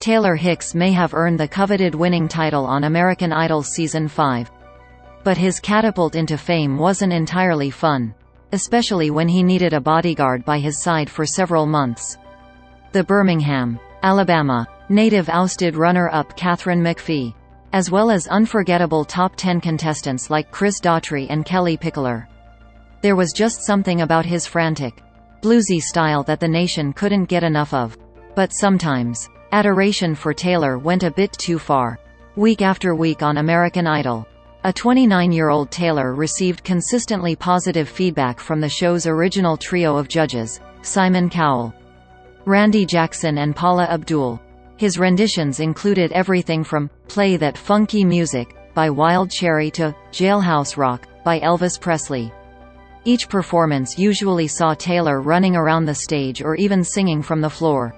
Taylor Hicks may have earned the coveted winning title on American Idol Season 5. But his catapult into fame wasn't entirely fun, especially when he needed a bodyguard by his side for several months. The Birmingham, Alabama, native ousted runner-up Katharine McPhee, as well as unforgettable top 10 contestants like Chris Daughtry and Kelly Pickler. There was just something about his frantic, bluesy style that the nation couldn't get enough of. But sometimes, adoration for Taylor went a bit too far. Week after week on American Idol, a 29-year-old Taylor received consistently positive feedback from the show's original trio of judges, Simon Cowell, Randy Jackson and Paula Abdul. His renditions included everything from "Play That Funky Music" by Wild Cherry to "Jailhouse Rock" by Elvis Presley. Each performance usually saw Taylor running around the stage or even singing from the floor.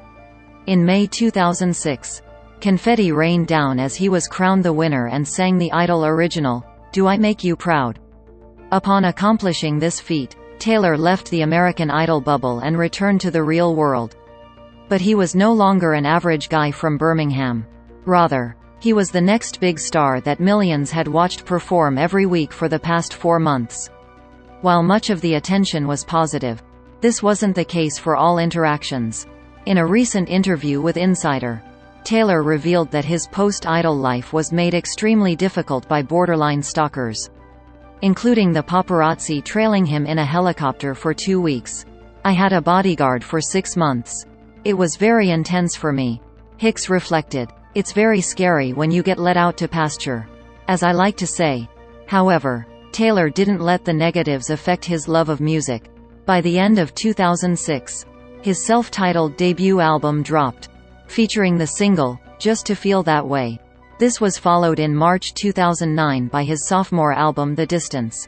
In May 2006, confetti rained down as he was crowned the winner and sang the Idol original, "Do I Make You Proud?" Upon accomplishing this feat, Taylor left the American Idol bubble and returned to the real world. But he was no longer an average guy from Birmingham. Rather, he was the next big star that millions had watched perform every week for the past 4 months. While much of the attention was positive, this wasn't the case for all interactions. In a recent interview with Insider, Taylor revealed that his post-Idol life was made extremely difficult by borderline stalkers, including the paparazzi trailing him in a helicopter for 2 weeks. "I had a bodyguard for 6 months. It was very intense for me," Hicks reflected. "It's very scary when you get let out to pasture, as I like to say." However, Taylor didn't let the negatives affect his love of music. By the end of 2006, his self-titled debut album dropped, featuring the single, "Just to Feel That Way." This was followed in March 2009 by his sophomore album The Distance,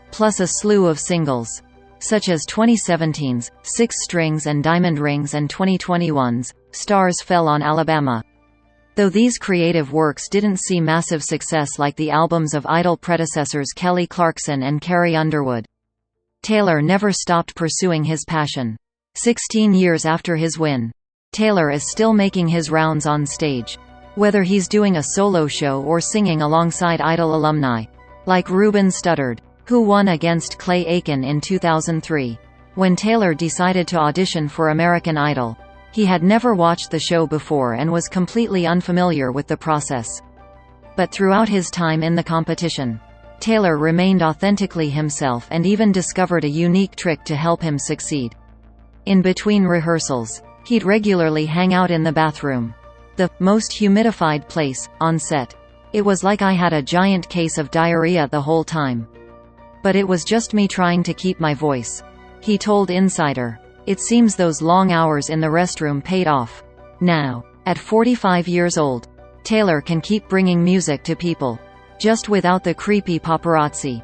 plus a slew of singles, such as 2017's Six Strings and Diamond Rings and 2021's Stars Fell on Alabama. Though these creative works didn't see massive success like the albums of Idol predecessors Kelly Clarkson and Carrie Underwood, Taylor never stopped pursuing his passion. 16 years after his win, Taylor is still making his rounds on stage, whether he's doing a solo show or singing alongside Idol alumni, like Ruben Studdard, who won against Clay Aiken in 2003. When Taylor decided to audition for American Idol, he had never watched the show before and was completely unfamiliar with the process. But throughout his time in the competition, Taylor remained authentically himself and even discovered a unique trick to help him succeed. In between rehearsals, he'd regularly hang out in the bathroom, the most humidified place on set. "It was like I had a giant case of diarrhea the whole time. But it was just me trying to keep my voice," he told Insider. It seems those long hours in the restroom paid off. Now, at 45 years old, Taylor can keep bringing music to people, just without the creepy paparazzi.